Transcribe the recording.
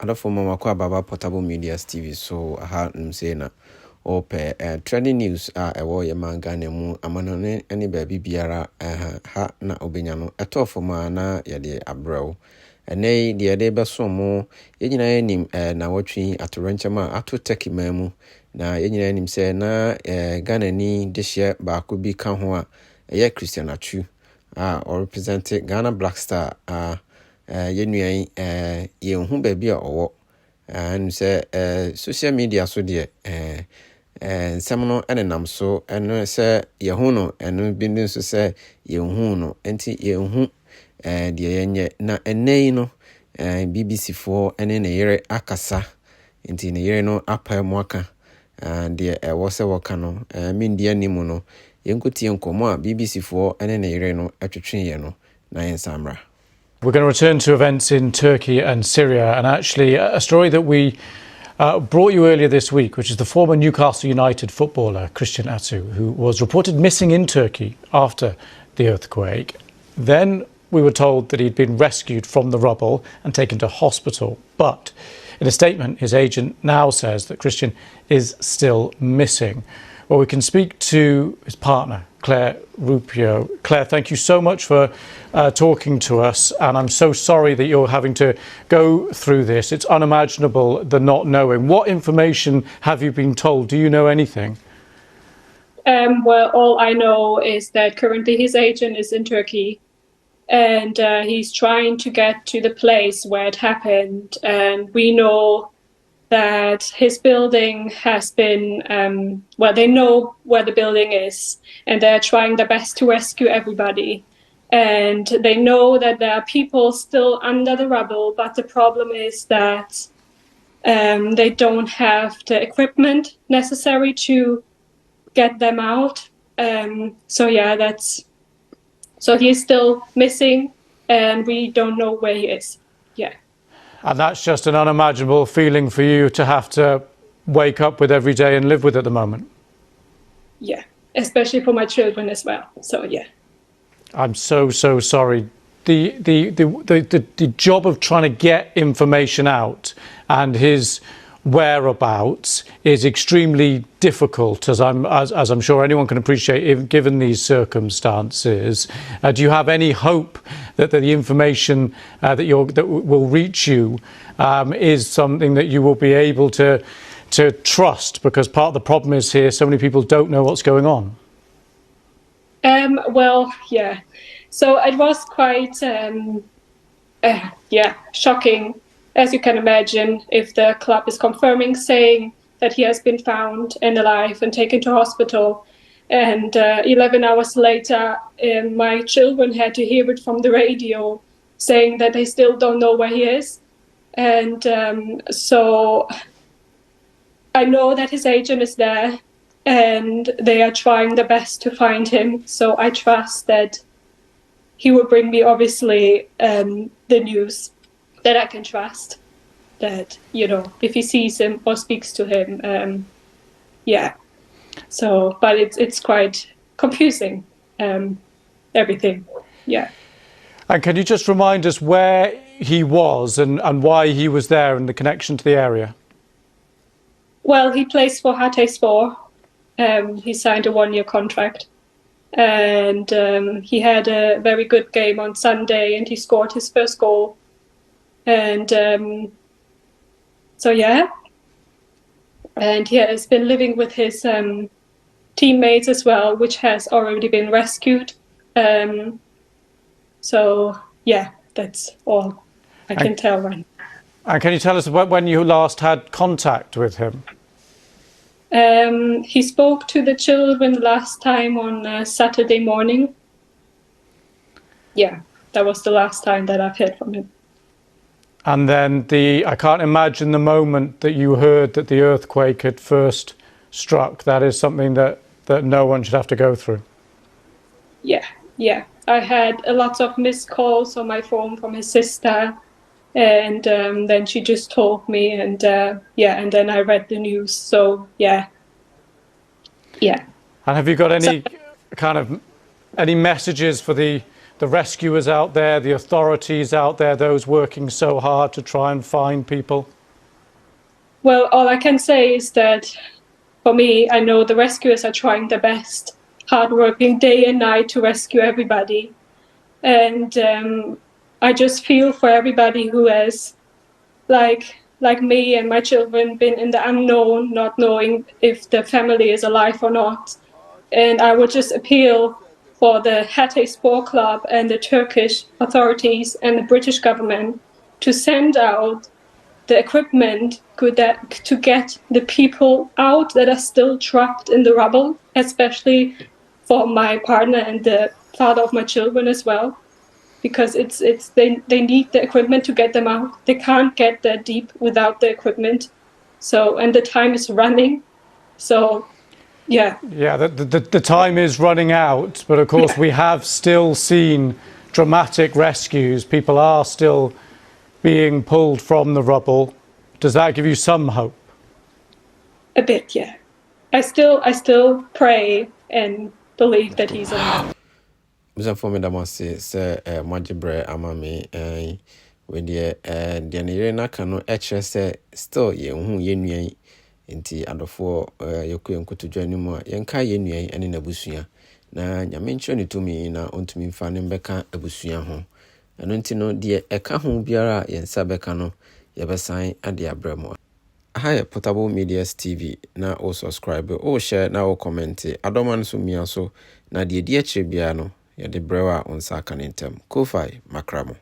adafo mama kwa baba Portable Media TV so aha msena ope trending news ewo ye mangane mu amanone ene baabi biara ha na obenya no etofo ma na ye de abrew ene de de beso mu yenyina yanim na watwi atorenchema ato tekima mu na yenyina yanim se na Ghana ni de hye baako bi ka ho a ye Christian Atsu or represent Ghana Black Star yenuan yenhu baabi a owo and say social media so de nsɛm no enenam so eno sɛ yehu no eno bindin so sɛ yehu no enti yehu de yenye na enei no BBC for ene ne yere akasa enti ne yere no apa mu aka de ɛwɔ sɛ wɔka no mendi animu no yenkotie nkomo a BBC for ene ne yere no atwetwe no na yensamra. We're going to return to events in Turkey and Syria, and actually a story that we brought you earlier this week, which is the former Newcastle United footballer Christian Atsu, who was reported missing in Turkey after the earthquake. Then we were told that he'd been rescued from the rubble and taken to hospital. But in a statement, his agent now says that Christian is still missing. Well, we can speak to his partner, Claire Rupio. Claire, thank you so much for talking to us, and I'm so sorry that you're having to go through this. It's unimaginable, the not knowing. What information have you been told? Do you know anything? Well, all I know is that currently his agent is in Turkey, and he's trying to get to the place where it happened, and we know that his building has been, well, they know where the building is, and they're trying their best to rescue everybody. And they know that there are people still under the rubble, but the problem is that they don't have the equipment necessary to get them out. So yeah, so he's still missing, and we don't know where he is. Yeah. And that's just an unimaginable feeling for you to have to wake up with every day and live with at the moment. Yeah, especially for my children as well. So yeah. I'm so sorry. The job of trying to get information out and his whereabouts is extremely difficult, as I'm sure anyone can appreciate, given these circumstances. Do you have any hope that the information that will reach you is something that you will be able to trust? Because part of the problem is here, so many people don't know what's going on. Well, yeah. So it was quite, shocking, as you can imagine, if the club is confirming, saying that he has been found and alive and taken to hospital. And 11 hours later, my children had to hear it from the radio saying that they still don't know where he is. And so I know that his agent is there, and they are trying their best to find him. So I trust that he will bring me, obviously, the news that I can trust. That, you know, if he sees him or speaks to him, yeah. So, but it's quite confusing, everything, yeah. And can you just remind us where he was and why he was there and the connection to the area? Well, he plays for Hatayspor. He signed a 1-year contract, and he had a very good game on Sunday, and he scored his first goal. And so yeah, and he has been living with his teammates as well, which has already been rescued. So yeah, that's all I can tell right now. And can you tell us when you last had contact with him? He spoke to the children last time on Saturday morning. Yeah, that was the last time that I've heard from him. And then I can't imagine the moment that you heard that the earthquake had first struck. That is something that no one should have to go through. Yeah. I had lots of missed calls on my phone from his sister, and then she just told me, and and then I read the news. So yeah. And have you got any any messages for the the rescuers out there, the authorities out there, those working so hard to try and find people? Well, all I can say is that for me, I know the rescuers are trying their best, hardworking day and night to rescue everybody. And I just feel for everybody who has, like me and my children, been in the unknown, not knowing if the family is alive or not. And I would just appeal for the Hatay Sport Club and the Turkish authorities and the British government to send out the equipment to get the people out that are still trapped in the rubble, especially for my partner and the father of my children as well, because they need the equipment to get them out. They can't get that deep without the equipment. So, and the time is running. So, yeah. Yeah, the time is running out, but of course we have still seen dramatic rescues. People are still being pulled from the rubble. Does that give you some hope? A bit, yeah. I still pray and believe that he's alive. Mr. Formida must say, Majibre Amami, when the Diana cano say, still ye who ye nti adofo yoku yanku to join mu a yenka ye nuan ene na busua na nyame ncho ne tumi na ontumi mfa ne mbeka abusua ho eno nti no de eka ho biara yensa beka no yebesan ade abramo. Hi, Portable Medias TV. Na o subscribe, o share, na o comment. Adoman so miaso na de die chire bia no ye de brewa onsa kanentem. Ko fai makramo.